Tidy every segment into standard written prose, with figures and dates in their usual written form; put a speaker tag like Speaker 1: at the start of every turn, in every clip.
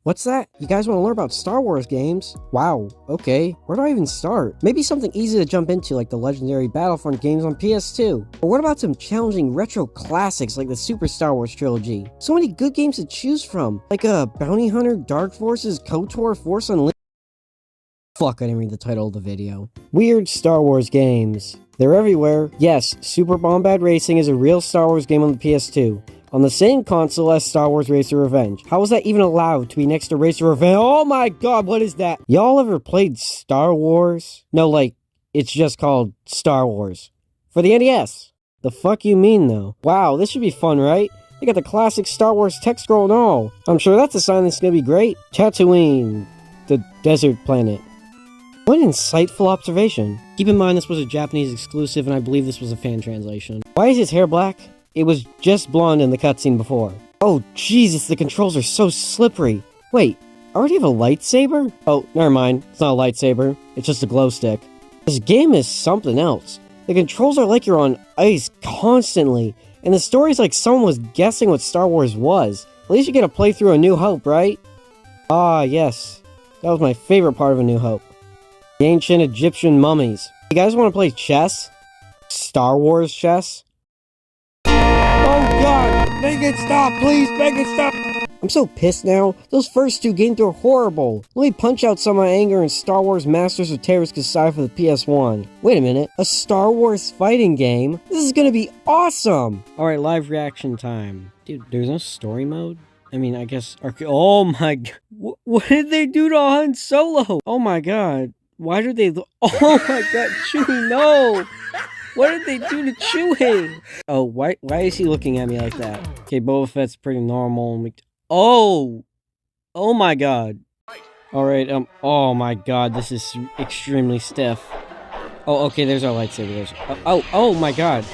Speaker 1: What's that? You guys want to learn about Star Wars games? Wow, okay. Where do I even start? Maybe something easy to jump into like the legendary Battlefront games on PS2. Or what about some challenging retro classics like the Super Star Wars trilogy? So many good games to choose from, like Bounty Hunter, Dark Forces, KOTOR, Force Unleashed. Fuck, I didn't read the title of the video. Weird Star Wars games. They're everywhere. Yes, Super Bombad Racing is a real Star Wars game on the PS2. On the same console as Star Wars Racer Revenge. How is that even allowed to be next to Racer Revenge? Oh my god, what is that? Y'all ever played Star Wars? No, like, it's just called Star Wars. For the NES. The fuck you mean, though? Wow, this should be fun, right? They got the classic Star Wars text scroll and all. I'm sure that's a sign this is gonna be great. Tatooine. The desert planet. What an insightful observation. Keep in mind this was a Japanese exclusive and I believe this was a fan translation. Why is his hair black? It was just blonde in the cutscene before. Oh, Jesus, the controls are so slippery. Wait, I already have a lightsaber? Oh, never mind. It's not a lightsaber. It's just a glow stick. This game is something else. The controls are like you're on ice constantly, and the story's like someone was guessing what Star Wars was. At least you get to play through A New Hope, right? Ah, yes. That was my favorite part of A New Hope. The ancient Egyptian mummies. You guys want to play chess? Star Wars chess? Oh god! Make it stop, please! Make it stop! I'm so pissed now. Those first two games were horrible. Let me punch out some of my anger in Star Wars Masters of Terrace Kasai for the PS1. Wait a minute. A Star Wars fighting game? This is gonna be awesome! Alright, live reaction time. Dude, there's no story mode? I mean, I guess... Oh my god. What did they do to Han Solo? Oh my god. Why did they... Oh my god, Chewie, no! What did they do to Chewie? Oh, why is he looking at me like that? Okay, Boba Fett's pretty normal. Oh! Oh my god. Alright, oh my god, this is extremely stiff. Oh, okay, there's our lightsaber. Oh my god.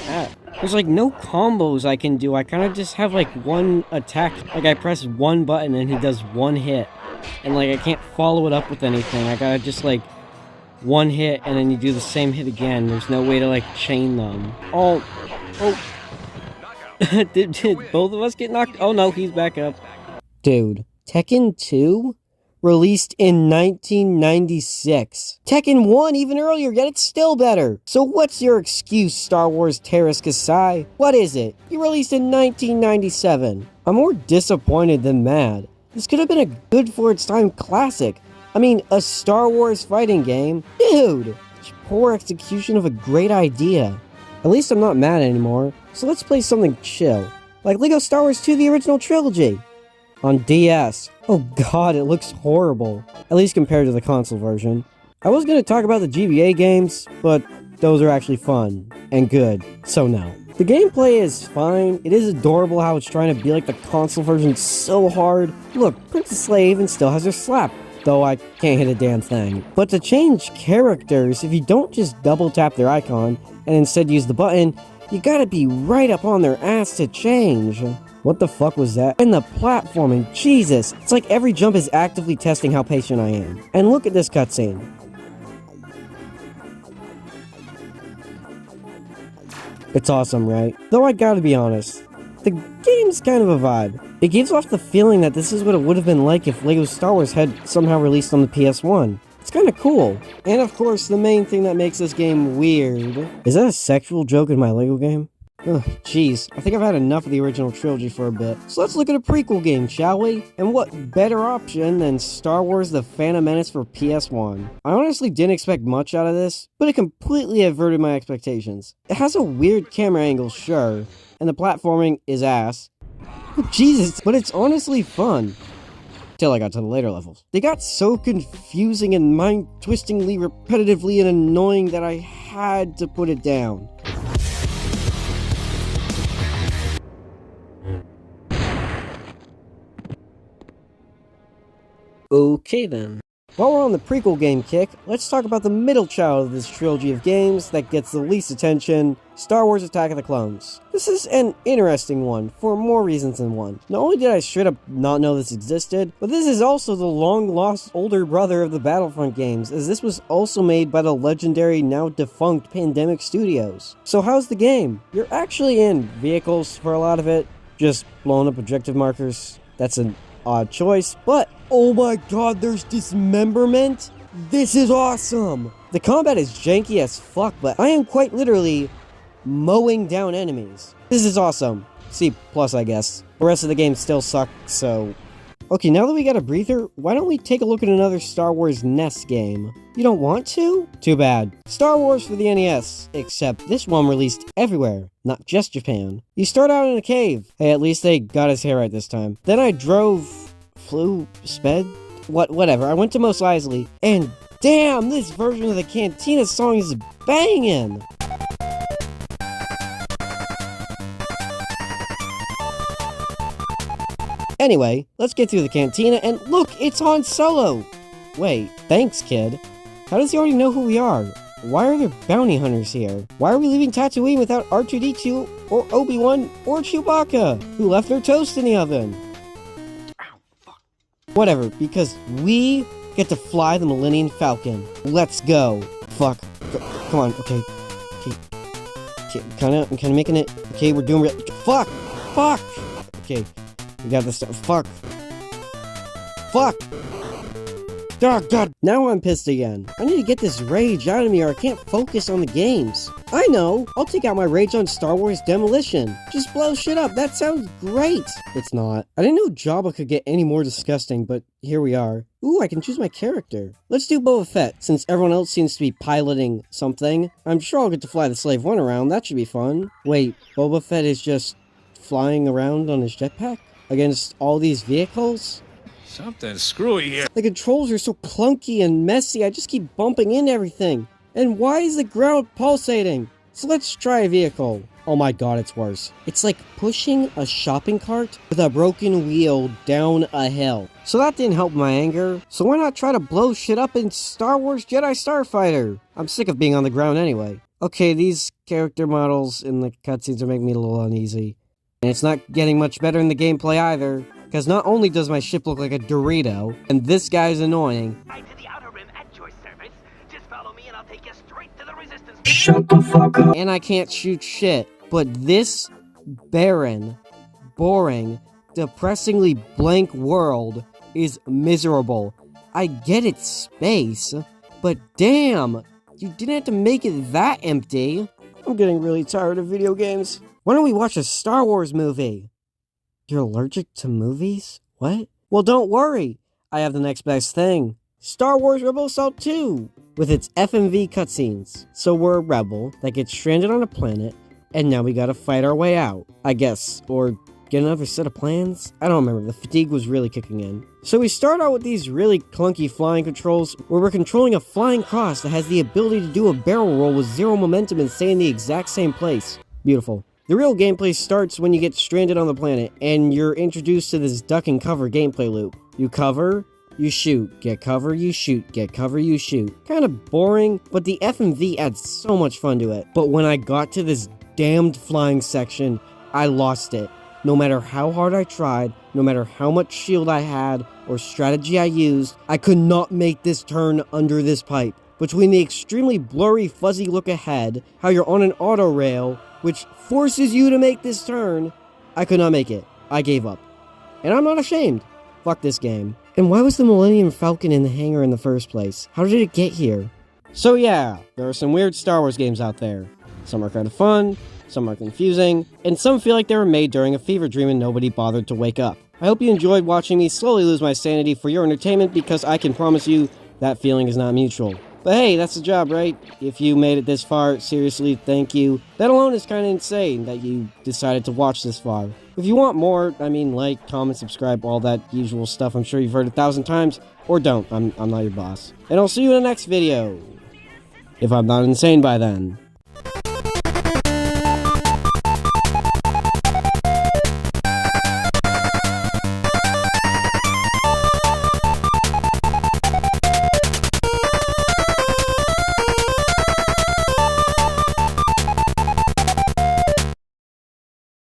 Speaker 1: There's like no combos I can do. I kind of just have like one attack. Like I press one button and he does one hit. And like I can't follow it up with anything. I gotta just like... one hit, and then you do the same hit again. There's no way to, like, chain them. Oh. did both of us get knocked? Oh, no, he's back up. Dude, Tekken 2? Released in 1996. Tekken 1 even earlier, yet it's still better. So what's your excuse, Star Wars Terrace Kasai? What is it? You released in 1997. I'm more disappointed than mad. This could have been a good for its time classic. I mean, a Star Wars fighting game? Dude! Such poor execution of a great idea. At least I'm not mad anymore, so let's play something chill. Like LEGO Star Wars 2 The Original Trilogy. On DS. Oh god, it looks horrible. At least compared to the console version. I was gonna talk about the GBA games, but those are actually fun. And good. So no. The gameplay is fine. It is adorable how it's trying to be like the console version so hard. Look, Princess Leia even still has her slap. Though I can't hit a damn thing. But to change characters, if you don't just double tap their icon, and instead use the button, you gotta be right up on their ass to change. What the fuck was that? And the platforming, Jesus! It's like every jump is actively testing how patient I am. And look at this cutscene. It's awesome, right? Though I gotta be honest, the game's kind of a vibe. It gives off the feeling that this is what it would have been like if LEGO Star Wars had somehow released on the PS1. It's kinda cool. And of course, the main thing that makes this game weird... Is that a sexual joke in my LEGO game? Ugh, jeez. I think I've had enough of the original trilogy for a bit. So let's look at a prequel game, shall we? And what better option than Star Wars The Phantom Menace for PS1? I honestly didn't expect much out of this, but it completely averted my expectations. It has a weird camera angle, sure, and the platforming is ass. Jesus, but it's honestly fun. Till I got to the later levels. They got so confusing and mind-twistingly repetitively and annoying that I had to put it down. Okay then. While we're on the prequel game kick, let's talk about the middle child of this trilogy of games that gets the least attention, Star Wars Attack of the Clones. This is an interesting one, for more reasons than one. Not only did I straight up not know this existed, but this is also the long-lost older brother of the Battlefront games, as this was also made by the legendary, now defunct Pandemic Studios. So how's the game? You're actually in vehicles for a lot of it, just blowing up objective markers. That's an Odd choice, but oh my god, there's dismemberment? This is awesome! The combat is janky as fuck, but I am quite literally mowing down enemies. This is awesome. C+, I guess. The rest of the game still sucks, so... Okay, now that we got a breather, why don't we take a look at another Star Wars NES game? You don't want to? Too bad. Star Wars for the NES, except this one released everywhere, not just Japan. You start out in a cave. Hey, at least they got his hair right this time. Then I sped? Whatever, I went to Mos Eisley, and damn, this version of the Cantina song is banging! Anyway, let's get through the Cantina, and look, it's Han Solo! Wait, thanks, kid. How does he already know who we are? Why are there bounty hunters here? Why are we leaving Tatooine without R2-D2 or Obi-Wan or Chewbacca, who left their toast in the oven? Ow, fuck. Whatever, because we get to fly the Millennium Falcon. Let's go. Fuck. Come on, okay. I'm kinda making it. Okay, we're doing fuck! Fuck! Okay. We got this stuff. Fuck. Fuck! Oh, God. Now I'm pissed again. I need to get this rage out of me or I can't focus on the games. I know! I'll take out my rage on Star Wars Demolition. Just blow shit up. That sounds great! It's not. I didn't know Jabba could get any more disgusting, but here we are. Ooh, I can choose my character. Let's do Boba Fett, since everyone else seems to be piloting something. I'm sure I'll get to fly the Slave One around. That should be fun. Wait, Boba Fett is just flying around on his jetpack? Against all these vehicles?
Speaker 2: Something screwy here.
Speaker 1: The controls are so clunky and messy, I just keep bumping into everything. And why is the ground pulsating? So let's try a vehicle. Oh my god, it's worse. It's like pushing a shopping cart with a broken wheel down a hill. So that didn't help my anger. So why not try to blow shit up in Star Wars Jedi Starfighter? I'm sick of being on the ground anyway. Okay, these character models in the cutscenes are making me a little uneasy. And it's not getting much better in the gameplay either, because not only does my ship look like a Dorito, and this guy's annoying.
Speaker 3: To the outer rim at your service. Just follow me and I'll take you straight to the resistance.
Speaker 1: Shut the fuck up! And I can't shoot shit. But this barren, boring, depressingly blank world is miserable. I get it's space, but damn, you didn't have to make it that empty. I'm getting really tired of video games. Why don't we watch a Star Wars movie? You're allergic to movies? What? Well, don't worry. I have the next best thing. Star Wars Rebel Assault 2! With its FMV cutscenes. So we're a rebel that gets stranded on a planet, and now we gotta fight our way out, I guess. Or get another set of plans? I don't remember, the fatigue was really kicking in. So we start out with these really clunky flying controls, where we're controlling a flying cross that has the ability to do a barrel roll with zero momentum and stay in the exact same place. Beautiful. The real gameplay starts when you get stranded on the planet, and you're introduced to this duck and cover gameplay loop. You cover, you shoot, get cover, you shoot, get cover, you shoot. Kinda boring, but the FMV adds so much fun to it. But when I got to this damned flying section, I lost it. No matter how hard I tried, no matter how much shield I had, or strategy I used, I could not make this turn under this pipe. Between the extremely blurry, fuzzy look ahead, how you're on an auto rail, which forces you to make this turn, I could not make it. I gave up. And I'm not ashamed. Fuck this game. And why was the Millennium Falcon in the hangar in the first place? How did it get here? So yeah, there are some weird Star Wars games out there. Some are kind of fun, some are confusing, and some feel like they were made during a fever dream and nobody bothered to wake up. I hope you enjoyed watching me slowly lose my sanity for your entertainment, because I can promise you that feeling is not mutual. But hey, that's the job, right? If you made it this far, seriously, thank you. That alone is kind of insane that you decided to watch this far. If you want more, I mean, like, comment, subscribe, all that usual stuff I'm sure you've heard 1,000 times. Or don't, I'm not your boss. And I'll see you in the next video. If I'm not insane by then.